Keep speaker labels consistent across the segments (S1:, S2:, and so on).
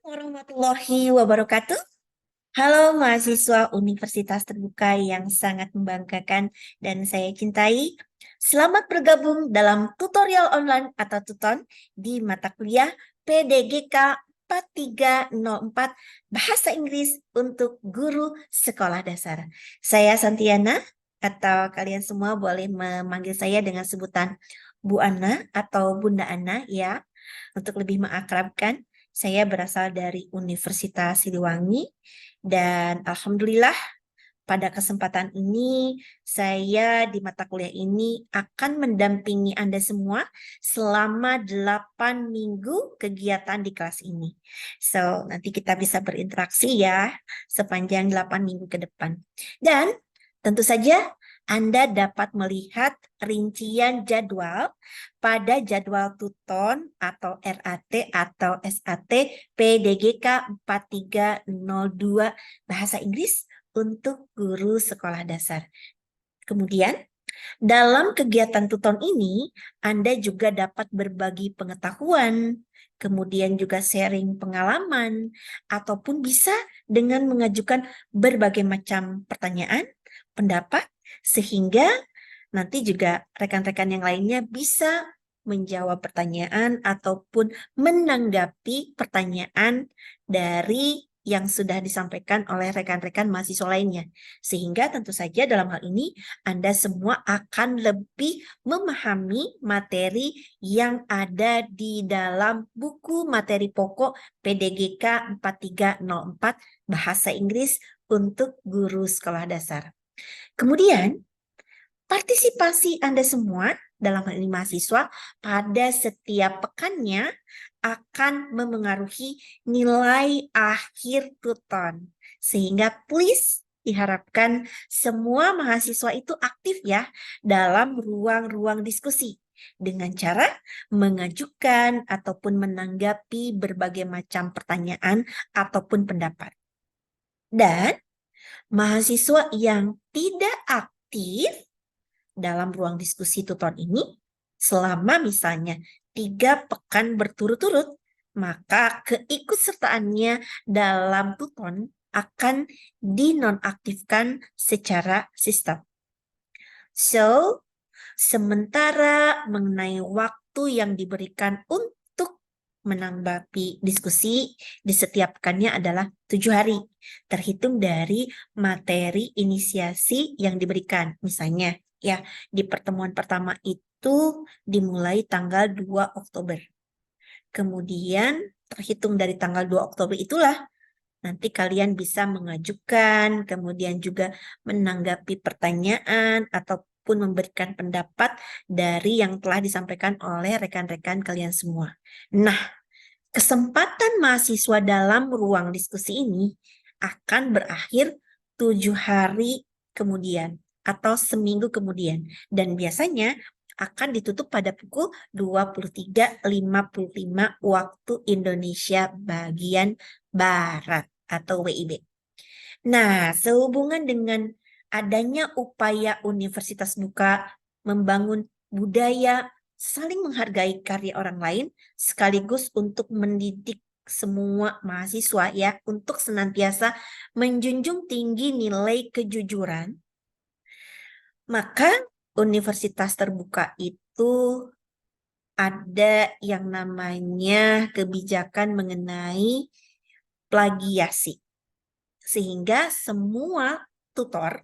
S1: Warahmatullahi wabarakatuh. Halo mahasiswa Universitas Terbuka yang sangat membanggakan dan saya cintai. Selamat bergabung dalam tutorial online atau tuton di mata kuliah PDGK 4304 Bahasa Inggris untuk Guru Sekolah Dasar. Saya Santiana atau kalian semua boleh memanggil saya dengan sebutan Bu Ana atau Bunda Ana ya. Untuk lebih mengakrabkan, saya berasal dari Universitas Siliwangi dan alhamdulillah pada kesempatan ini saya di mata kuliah ini akan mendampingi Anda semua selama 8 minggu kegiatan di kelas ini. So, nanti kita bisa berinteraksi ya sepanjang 8 minggu ke depan. Dan tentu saja Anda dapat melihat rincian jadwal pada jadwal tuton atau RAT atau SAT PDGK 4302 Bahasa Inggris untuk guru sekolah dasar. Kemudian, dalam kegiatan tuton ini, Anda juga dapat berbagi pengetahuan, kemudian juga sharing pengalaman, ataupun bisa dengan mengajukan berbagai macam pertanyaan, pendapat, sehingga nanti juga rekan-rekan yang lainnya bisa menjawab pertanyaan ataupun menanggapi pertanyaan dari yang sudah disampaikan oleh rekan-rekan mahasiswa lainnya. Sehingga tentu saja dalam hal ini Anda semua akan lebih memahami materi yang ada di dalam buku materi pokok PDGK 4304 Bahasa Inggris untuk Guru Sekolah Dasar. Kemudian, partisipasi Anda semua, dalam hal ini mahasiswa, pada setiap pekannya akan memengaruhi nilai akhir tuton. Sehingga please diharapkan semua mahasiswa itu aktif ya dalam ruang-ruang diskusi dengan cara mengajukan ataupun menanggapi berbagai macam pertanyaan ataupun pendapat. Dan mahasiswa yang tidak aktif dalam ruang diskusi tuton ini selama misalnya 3 pekan berturut-turut, maka keikutsertaannya dalam tuton akan dinonaktifkan secara sistem. So, sementara mengenai waktu yang diberikan untuk menanggapi diskusi di setiap pekannya adalah 7 hari, terhitung dari materi inisiasi yang diberikan. Misalnya, ya, di pertemuan pertama itu dimulai tanggal 2 Oktober. Kemudian, terhitung dari tanggal 2 Oktober itulah nanti kalian bisa mengajukan, kemudian juga menanggapi pertanyaan ataupun memberikan pendapat dari yang telah disampaikan oleh rekan-rekan kalian semua. Nah, kesempatan mahasiswa dalam ruang diskusi ini akan berakhir 7 hari kemudian atau seminggu kemudian. Dan biasanya akan ditutup pada pukul 23.55 waktu Indonesia bagian Barat atau WIB. Nah, sehubungan dengan adanya upaya Universitas Buka membangun budaya saling menghargai karya orang lain sekaligus untuk mendidik semua mahasiswa ya untuk senantiasa menjunjung tinggi nilai kejujuran, maka Universitas Terbuka itu ada yang namanya kebijakan mengenai plagiasi. Sehingga semua tutor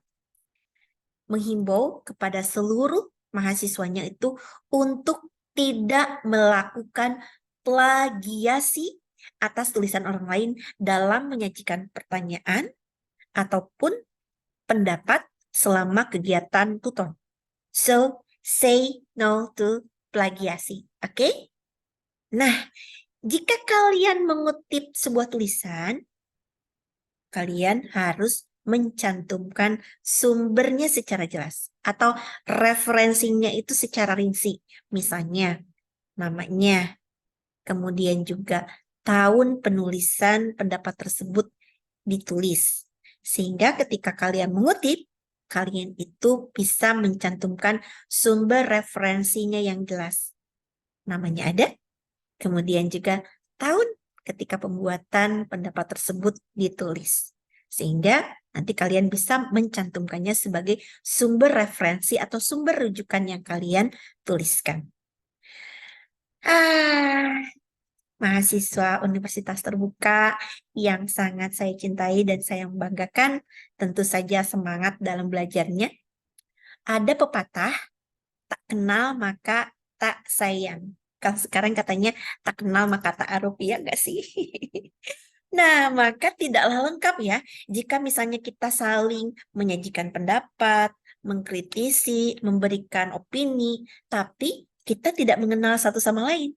S1: menghimbau kepada seluruh mahasiswanya itu untuk tidak melakukan plagiasi atas tulisan orang lain dalam menyajikan pertanyaan ataupun pendapat selama kegiatan tutor. So, say no to plagiasi. Oke? Nah, jika kalian mengutip sebuah tulisan, kalian harus mencantumkan sumbernya secara jelas atau referensinya itu secara rinci. Misalnya namanya, kemudian juga tahun penulisan pendapat tersebut ditulis. Sehingga ketika kalian mengutip, kalian itu bisa mencantumkan sumber referensinya yang jelas. Namanya ada, kemudian juga tahun ketika pembuatan pendapat tersebut ditulis. Sehingga nanti kalian bisa mencantumkannya sebagai sumber referensi atau sumber rujukan yang kalian tuliskan. Mahasiswa Universitas Terbuka yang sangat saya cintai dan saya banggakan, tentu saja semangat dalam belajarnya. Ada pepatah, tak kenal maka tak sayang. Kalau sekarang katanya tak kenal maka tak aruf, ya nggak sih? Nah, maka tidaklah lengkap ya jika misalnya kita saling menyajikan pendapat, mengkritisi, memberikan opini, tapi kita tidak mengenal satu sama lain.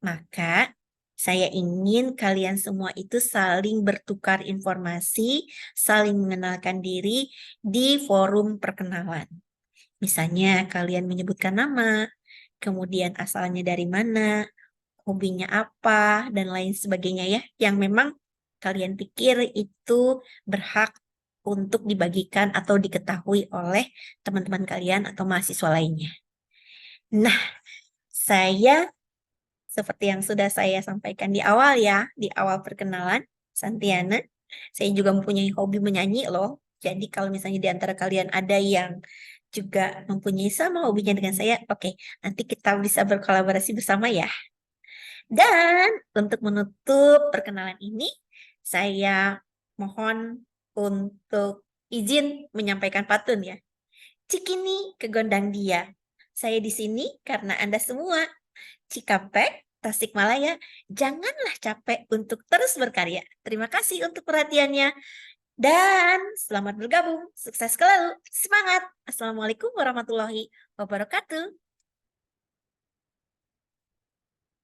S1: Maka saya ingin kalian semua itu saling bertukar informasi, saling mengenalkan diri di forum perkenalan. Misalnya kalian menyebutkan nama, kemudian asalnya dari mana, hobinya apa, dan lain sebagainya ya, yang memang kalian pikir itu berhak untuk dibagikan atau diketahui oleh teman-teman kalian atau mahasiswa lainnya. Nah, saya seperti yang sudah saya sampaikan di awal ya, di awal perkenalan, Santiana, saya juga mempunyai hobi menyanyi loh. Jadi kalau misalnya di antara kalian ada yang juga mempunyai sama hobinya dengan saya, oke, nanti kita bisa berkolaborasi bersama ya. Dan untuk menutup perkenalan ini, saya mohon untuk izin menyampaikan pantun ya. Cikini kegondang dia. Saya di sini karena Anda semua. Cikampek, Tasikmalaya, janganlah capek untuk terus berkarya. Terima kasih untuk perhatiannya. Dan selamat bergabung. Sukses selalu. Semangat. Assalamualaikum warahmatullahi wabarakatuh.